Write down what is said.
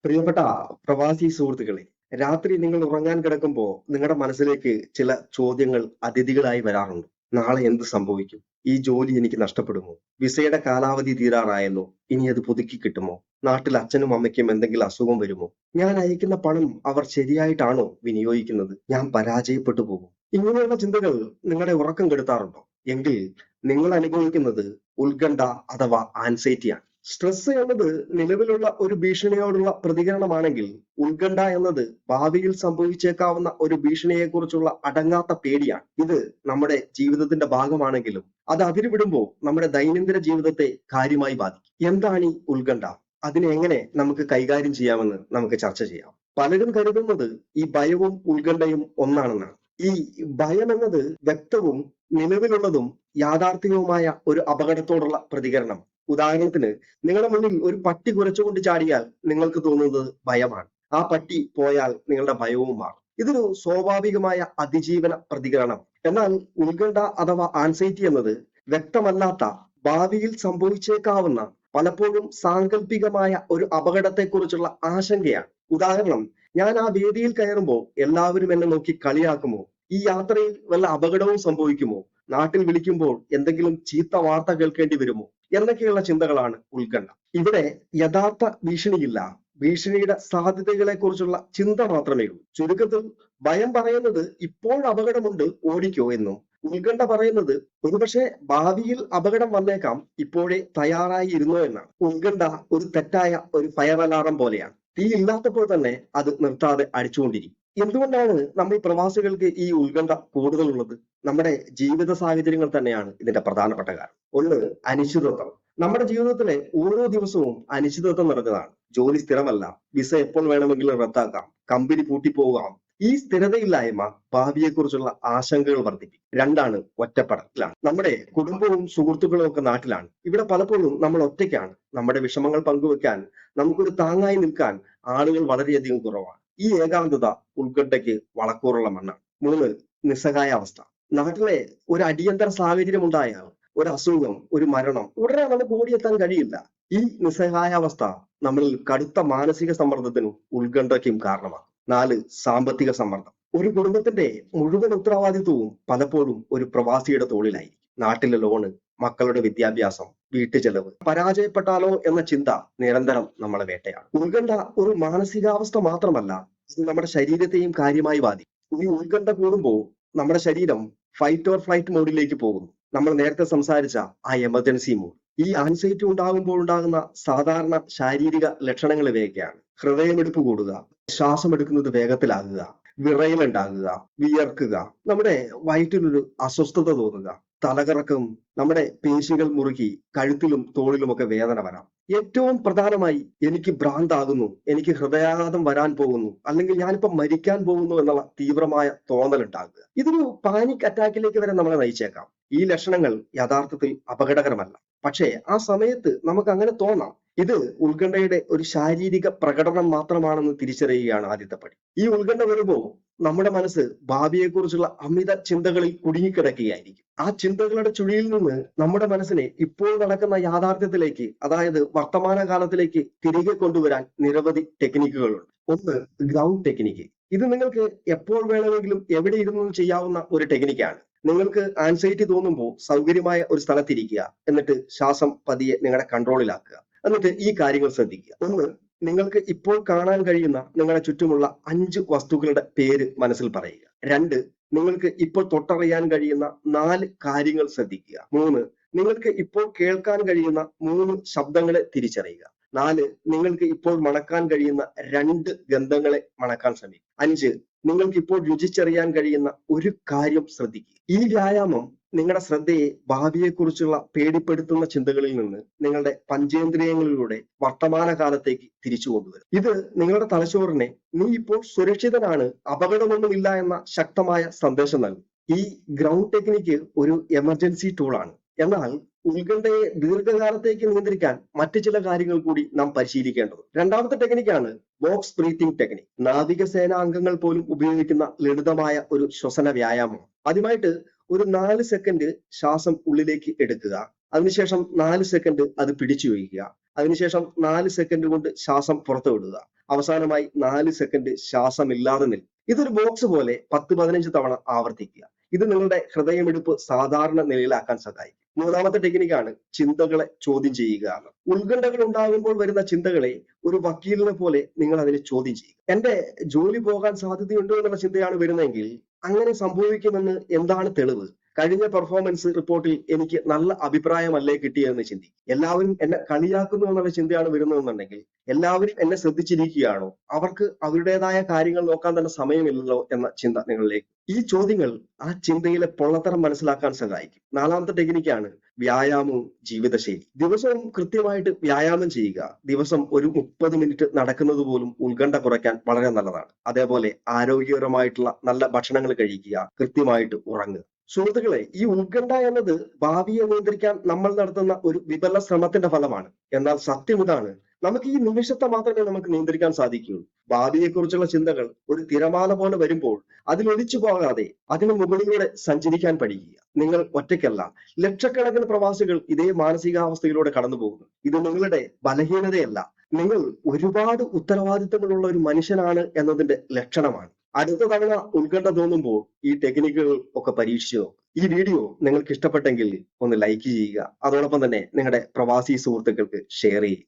പ്രിയപ്പെട്ട പ്രവാസി സുഹൃത്തുക്കളെ, രാത്രി നിങ്ങൾ ഉറങ്ങാൻ കിടക്കുമ്പോൾ നിങ്ങളുടെ മനസ്സിലേക്ക് ചില ചോദ്യങ്ങൾ അതിഥികളായി വരാറുണ്ട്. നാളെ എന്ത് സംഭവിക്കും? ഈ ജോലി എനിക്ക് നഷ്ടപ്പെടുമോ? വിസയുടെ കാലാവധി തീരാറായല്ലോ. ഇനി അത് പുതുക്കി കിട്ടുമോ? നാട്ടിൽ അച്ഛനും അമ്മയ്ക്കും എന്തെങ്കിലും അസുഖം വരുമോ? ഞാൻ അയക്കുന്ന പണം അവർ ശരിയായിട്ടാണോ വിനിയോഗിക്കുന്നത്? ഞാൻ പരാജയപ്പെട്ടു പോകും. ഇങ്ങനെയുള്ള ചിന്തകൾ നിങ്ങളുടെ ഉറക്കം കെടുത്താറുണ്ടോ? എങ്കിൽ നിങ്ങൾ അനുഭവിക്കുന്നത് ഉത്കണ്ഠ അഥവാ ആൻസൈറ്റിയാണ്. സ്ട്രെസ് എന്നത് നിലവിലുള്ള ഒരു ഭീഷണിയോടുള്ള പ്രതികരണമാണെങ്കിൽ, ഉത്കണ്ഠ എന്നത് ഭാവിയിൽ സംഭവിച്ചേക്കാവുന്ന ഒരു ഭീഷണിയെക്കുറിച്ചുള്ള അടങ്ങാത്ത പേടിയാണ്. ഇത് നമ്മുടെ ജീവിതത്തിന്റെ ഭാഗമാണെങ്കിലും അത് അതിരുവിടുമ്പോൾ നമ്മുടെ ദൈനംദിന ജീവിതത്തെ കാര്യമായി ബാധിക്കും. എന്താണ് ഈ ഉത്കണ്ഠ? അതിനെ എങ്ങനെ നമുക്ക് കൈകാര്യം ചെയ്യാമെന്ന് നമുക്ക് ചർച്ച ചെയ്യാം. പലരും കരുതുന്നത് ഈ ഭയവും ഉത്കണ്ഠയും ഒന്നാണെന്നാണ്. ഈ ഭയം എന്നത് വ്യക്തവും നിലവിലുള്ളതും യാഥാർത്ഥ്യവുമായ ഒരു അപകടത്തോടുള്ള പ്രതികരണം. ഉദാഹരണത്തിന്, നിങ്ങളുടെ മുന്നിൽ ഒരു പട്ടി കുരച്ചുകൊണ്ട് ചാടിയാൽ നിങ്ങൾക്ക് തോന്നുന്നത് ഭയമാണ്. ആ പട്ടി പോയാൽ നിങ്ങളുടെ ഭയവും മാറും. ഇതൊരു സ്വാഭാവികമായ അതിജീവന പ്രതികരണം. എന്നാൽ ഉത്കണ്ഠ അഥവാ ആൻസൈറ്റി എന്നത് വ്യക്തമല്ലാത്ത, ഭാവിയിൽ സംഭവിച്ചേക്കാവുന്ന, പലപ്പോഴും സാങ്കല്പികമായ ഒരു അപകടത്തെക്കുറിച്ചുള്ള ആശങ്കയാണ്. ഉദാഹരണം, ഞാൻ ആ വേദിയിൽ കയറുമ്പോൾ എല്ലാവരും എന്നെ നോക്കി കളിയാക്കുമോ? ഈ യാത്രയിൽ വല്ല അപകടവും സംഭവിക്കുമോ? നാട്ടിൽ വിളിക്കുമ്പോൾ എന്തെങ്കിലും ചീത്ത വാർത്ത കേൾക്കേണ്ടി വരുമോ? എന്നൊക്കെയുള്ള ചിന്തകളാണ് ഉത്കണ്ഠ. ഇവിടെ യഥാർത്ഥ ഭീഷണിയില്ല. ഭീഷണിയുടെ സാധ്യതകളെ കുറിച്ചുള്ള ചിന്ത മാത്രമേ ഉള്ളൂ. ചുരുക്കത്തിൽ, ഭയം പറയുന്നത് ഇപ്പോൾ അപകടമുണ്ട്, ഓടിക്കോ എന്നും, ഉത്കണ്ഠ പറയുന്നത് ഒരുപക്ഷെ ഭാവിയിൽ അപകടം വന്നേക്കാം, ഇപ്പോഴേ തയ്യാറായി ഇരുന്നോ എന്നാണ്. ഉത്കണ്ഠ ഒരു തെറ്റായ ഒരു ഫയർ അലാറം പോലെയാണ്. തീ ഇല്ലാത്തപ്പോൾ തന്നെ അത് നിർത്താതെ അടിച്ചുകൊണ്ടിരിക്കും. എന്തുകൊണ്ടാണ് നമ്മൾ പ്രവാസികൾക്ക് ഈ ഉത്കണ്ഠ കൂടുതലുള്ളത്? നമ്മുടെ ജീവിത സാഹചര്യങ്ങൾ തന്നെയാണ് ഇതിന്റെ പ്രധാനപ്പെട്ട കാരണം. ഒന്ന്, അനിശ്ചിതത്വം. നമ്മുടെ ജീവിതത്തിലെ ഓരോ ദിവസവും അനിശ്ചിതത്വം നിറഞ്ഞതാണ്. ജോലി സ്ഥിരമല്ല, വിസ എപ്പോൾ വേണമെങ്കിലും റദ്ദാക്കാം, കമ്പനി പൂട്ടിപ്പോകാം. ഈ സ്ഥിരതയില്ലായ്മ ഭാവിയെക്കുറിച്ചുള്ള ആശങ്കകൾ വർദ്ധിപ്പിക്കും. രണ്ടാണ്, ഒറ്റപ്പെടലാണ്. നമ്മുടെ കുടുംബവും സുഹൃത്തുക്കളും ഒക്കെ നാട്ടിലാണ്. ഇവിടെ പലപ്പോഴും നമ്മൾ ഒറ്റയ്ക്കാണ്. നമ്മുടെ വിഷമങ്ങൾ പങ്കുവെക്കാൻ, നമുക്കൊരു താങ്ങായി നിൽക്കാൻ ആളുകൾ വളരെയധികം കുറവാണ്. ഈ ഏകാന്തത ഉത്കണ്ഠയ്ക്ക് വളക്കൂറുള്ള മണ്ണാണ്. മൂന്ന്, നിസ്സഹായാവസ്ഥ. നാട്ടിലെ ഒരു അടിയന്തര സാഹചര്യം ഉണ്ടായാൽ, ഒരു അസുഖം, ഒരു മരണം, ഉടനെ നമുക്ക് ഓടിയെത്താൻ കഴിയില്ല. ഈ നിസ്സഹായാവസ്ഥ നമ്മളിൽ കടുത്ത മാനസിക സമ്മർദ്ദത്തിനും ഉത്കണ്ഠയ്ക്കും കാരണമാണ്. നാല്, സാമ്പത്തിക സമ്മർദ്ദം. ഒരു കുടുംബത്തിന്റെ മുഴുവൻ ഉത്തരവാദിത്വവും പലപ്പോഴും ഒരു പ്രവാസിയുടെ തോളിലായിരിക്കും. നാട്ടിലെ ലോണ്, മക്കളുടെ വിദ്യാഭ്യാസം, വീട്ടുചെലവ്. പരാജയപ്പെട്ടാലോ എന്ന ചിന്ത നിരന്തരം നമ്മളെ വേട്ടയാണ്. ഉത്കണ്ഠ ഒരു മാനസികാവസ്ഥ മാത്രമല്ല, ഇത് നമ്മുടെ ശരീരത്തെയും കാര്യമായി ബാധിക്കും. ഈ ഉത്കണ്ഠ കൂടുമ്പോൾ നമ്മുടെ ശരീരം ഫൈറ്റ് ഓർ ഫ്ലൈറ്റ് മോഡിലേക്ക് പോകുന്നു. നമ്മൾ നേരത്തെ സംസാരിച്ച ആ എമർജൻസി മോഡ്. ഈ ആൻസൈറ്റി ഉണ്ടാകുമ്പോൾ ഉണ്ടാകുന്ന സാധാരണ ശാരീരിക ലക്ഷണങ്ങൾ ഇവയൊക്കെയാണ്: ഹൃദയമിടിപ്പ് കൂടുക, ശ്വാസം എടുക്കുന്നത് വേഗത്തിലാകുക, വിറയലുണ്ടാകുക, വിയർക്കുക, നമ്മുടെ വയറ്റിലൊരു അസ്വസ്ഥത തോന്നുക, തലകറക്കം, നമ്മുടെ പേശികൾ മുറുകി കഴുത്തിലും തോളിലുമൊക്കെ വേദന വരാം. ഏറ്റവും പ്രധാനമായി, എനിക്ക് ഭ്രാന്താകുന്നു, എനിക്ക് ഹൃദയാഘാതം വരാൻ പോകുന്നു, അല്ലെങ്കിൽ ഞാനിപ്പോ മരിക്കാൻ പോകുന്നു എന്നുള്ള തീവ്രമായ തോന്നലുണ്ടാകുക. ഇതൊരു പാനിക് അറ്റാക്കിലേക്ക് വരെ നമ്മളെ നയിച്ചേക്കാം. ഈ ലക്ഷണങ്ങൾ യഥാർത്ഥത്തിൽ അപകടകരമല്ല, പക്ഷേ ആ സമയത്ത് നമുക്ക് അങ്ങനെ തോന്നാം. ഇത് ഉത്കണ്ഠയുടെ ഒരു ശാരീരിക പ്രകടനം മാത്രമാണെന്ന് തിരിച്ചറിയുകയാണ് ആദ്യത്തെ പടി. ഈ ഉത്കണ്ഠ വരുമ്പോൾ നമ്മുടെ മനസ്സ് ഭാവിയെക്കുറിച്ചുള്ള അമിത ചിന്തകളിൽ കുടുങ്ങിക്കിടക്കുകയായിരിക്കും. ആ ചിന്തകളുടെ ചുഴിയിൽ നിന്ന് നമ്മുടെ മനസ്സിനെ ഇപ്പോൾ നടക്കുന്ന യാഥാർത്ഥ്യത്തിലേക്ക്, അതായത് വർത്തമാനകാലത്തിലേക്ക് തിരികെ കൊണ്ടുവരാൻ നിരവധി ടെക്നിക്കുകളുണ്ട്. ഒന്ന്, ഗ്രൗണ്ട് ടെക്നിക്ക്. ഇത് നിങ്ങൾക്ക് എപ്പോൾ വേണമെങ്കിലും എവിടെ ഇരുന്നും ചെയ്യാവുന്ന ഒരു ടെക്നിക്കാണ്. നിങ്ങൾക്ക് ആൻസൈറ്റി തോന്നുമ്പോൾ സൗകര്യമായ ഒരു സ്ഥലത്തിരിക്കുക, എന്നിട്ട് ശ്വാസം പതിയെ നിങ്ങളുടെ കൺട്രോളിലാക്കുക. എന്നിട്ട് ഈ കാര്യങ്ങൾ ശ്രദ്ധിക്കുക. ഒന്ന്, നിങ്ങൾക്ക് ഇപ്പോൾ കാണാൻ കഴിയുന്ന നിങ്ങളുടെ ചുറ്റുമുള്ള 5 വസ്തുക്കളുടെ പേര് മനസ്സിൽ പറയുക. 2, നിങ്ങൾക്ക് ഇപ്പോൾ തൊട്ടറിയാൻ കഴിയുന്ന 4 കാര്യങ്ങൾ ശ്രദ്ധിക്കുക. 3, നിങ്ങൾക്ക് ഇപ്പോൾ കേൾക്കാൻ കഴിയുന്ന 3 ശബ്ദങ്ങളെ തിരിച്ചറിയുക. 4, നിങ്ങൾക്ക് ഇപ്പോൾ മണക്കാൻ കഴിയുന്ന 2 ഗന്ധങ്ങളെ മണക്കാൻ ശ്രമിക്കുക. 5, നിങ്ങൾക്ക് ഇപ്പോൾ രുചിച്ചറിയാൻ കഴിയുന്ന ഒരു കാര്യം ശ്രദ്ധിക്കുക. ഈ വ്യായാമം നിങ്ങളുടെ ശ്രദ്ധയെ ഭാവിയെക്കുറിച്ചുള്ള പേടിപ്പെടുത്തുന്ന ചിന്തകളിൽ നിന്ന് നിങ്ങളുടെ പഞ്ചേന്ദ്രിയങ്ങളിലൂടെ വർത്തമാനകാലത്തേക്ക് തിരിച്ചു കൊണ്ടുവരും. ഇത് നിങ്ങളുടെ തലച്ചോറിനെ നീ ഇപ്പോൾ സുരക്ഷിതനാണ്, അപകടമൊന്നുമില്ല എന്ന ശക്തമായ സന്ദേശം നൽകും. ഈ ഗ്രൗണ്ട് ടെക്നിക്ക് ഒരു എമർജൻസി ടൂളാണ്. എന്നാൽ ഉത്കണ്ഠയെ ദീർഘകാലത്തേക്ക് നിയന്ത്രിക്കാൻ മറ്റു ചില കാര്യങ്ങൾ കൂടി നാം പരിശീലിക്കേണ്ടത്. രണ്ടാമത്തെ ടെക്നിക്കാണ് ബോക്സ് ബ്രീത്തിങ് ടെക്നിക്. നാവികസേനാ അംഗങ്ങൾ പോലും ഉപയോഗിക്കുന്ന ലളിതമായ ഒരു ശ്വസന വ്യായാമം. ആദ്യമായിട്ട് ഒരു 4 സെക്കൻഡ് ശ്വാസം ഉള്ളിലേക്ക് എടുക്കുക, അതിനുശേഷം 4 സെക്കൻഡ് അത് പിടിച്ചു വയ്ക്കുക, അതിനുശേഷം 4 സെക്കൻഡ് കൊണ്ട് ശ്വാസം പുറത്തുവിടുക. അവസാനമായി 4 സെക്കൻഡ് ശ്വാസമില്ലാതെ നിൽക്കുക. ഇതൊരു ബോക്സ് പോലെ 10-15 തവണ ആവർത്തിക്കുക. ഇത് നിങ്ങളുടെ ഹൃദയമിടിപ്പ് സാധാരണ നിലയിലാക്കാൻ സഹായിക്കും. മൂന്നാമത്തെ ടെക്നിക്കാണ് ചിന്തകളെ ചോദ്യം ചെയ്യുക എന്ന്. ഉത്കണ്ഠകൾ ഉണ്ടാകുമ്പോൾ വരുന്ന ചിന്തകളെ ഒരു വക്കീലിനെ പോലെ നിങ്ങൾ അതിനെ ചോദ്യം ചെയ്യുക. എന്റെ ജോലി പോകാൻ സാധ്യതയുണ്ടോ എന്നുള്ള ചിന്തയാണ് വരുന്നതെങ്കിൽ അങ്ങനെ സംഭവിക്കുമെന്ന് എന്താണ് തെളിവ്? കഴിഞ്ഞ പെർഫോമൻസ് റിപ്പോർട്ടിൽ എനിക്ക് നല്ല അഭിപ്രായമല്ലേ കിട്ടിയതെന്ന് ചിന്തിക്കും. എല്ലാവരും എന്നെ കളിയാക്കുന്നു എന്നുള്ള ചിന്തയാണ് വരുന്നതെന്നുണ്ടെങ്കിൽ എല്ലാവരും എന്നെ ശ്രദ്ധിച്ചിരിക്കുകയാണോ, അവർക്ക് അവരുടേതായ കാര്യങ്ങൾ നോക്കാൻ തന്നെ സമയമില്ലല്ലോ എന്ന ചിന്ത നിങ്ങളിലേക്ക്. ഈ ചോദ്യങ്ങൾ ആ ചിന്തയിലെ പൊള്ളത്തരം മനസ്സിലാക്കാൻ സഹായിക്കും. നാലാമത്തെ ടെക്നിക്കാണ് വ്യായാമവും ജീവിതശൈലി. ദിവസവും കൃത്യമായിട്ട് വ്യായാമം ചെയ്യുക. ദിവസം ഒരു 30 മിനിറ്റ് നടക്കുന്നത് പോലും ഉത്കണ്ഠ കുറയ്ക്കാൻ വളരെ നല്ലതാണ്. അതേപോലെ ആരോഗ്യകരമായിട്ടുള്ള നല്ല ഭക്ഷണങ്ങൾ കഴിക്കുക, കൃത്യമായിട്ട് ഉറങ്ങുക. സുഹൃത്തുക്കളെ, ഈ ഉത്കണ്ഠ എന്നത് ഭാവിയെ നിയന്ത്രിക്കാൻ നമ്മൾ നടത്തുന്ന ഒരു വിഫല ശ്രമത്തിന്റെ ഫലമാണ്. എന്നാൽ സത്യം ഇതാണ്, നമുക്ക് ഈ നിമിഷത്തെ മാത്രമേ നമുക്ക് നിയന്ത്രിക്കാൻ സാധിക്കുകയുള്ളൂ. ഭാവിയെക്കുറിച്ചുള്ള ചിന്തകൾ ഒരു തിരമാല പോലെ വരുമ്പോൾ അതിലൊലിച്ചു പോകാതെ അതിന് മുകളിലൂടെ സഞ്ചരിക്കാൻ പഠിക്കുക. നിങ്ങൾ ഒറ്റയ്ക്കല്ല, ലക്ഷക്കണക്കിന് പ്രവാസികൾ ഇതേ മാനസികാവസ്ഥയിലൂടെ കടന്നു പോകുന്നു. ഇത് നിങ്ങളുടെ ബലഹീനതയല്ല, നിങ്ങൾ ഒരുപാട് ഉത്തരവാദിത്തങ്ങളുള്ള ഒരു മനുഷ്യനാണ് എന്നതിന്റെ ലക്ഷണമാണ്. അടുത്ത തവണ ഉത്കണ്ഠ തോന്നുമ്പോൾ ഈ ടെക്നിക്കുകൾ ഒക്കെ പരീക്ഷിച്ചു നോക്കുക. ഈ വീഡിയോ നിങ്ങൾക്ക് ഇഷ്ടപ്പെട്ടെങ്കിൽ ഒന്ന് ലൈക്ക് ചെയ്യുക. അതോടൊപ്പം തന്നെ നിങ്ങളുടെ പ്രവാസി സുഹൃത്തുക്കൾക്ക് ഷെയർ ചെയ്യുക.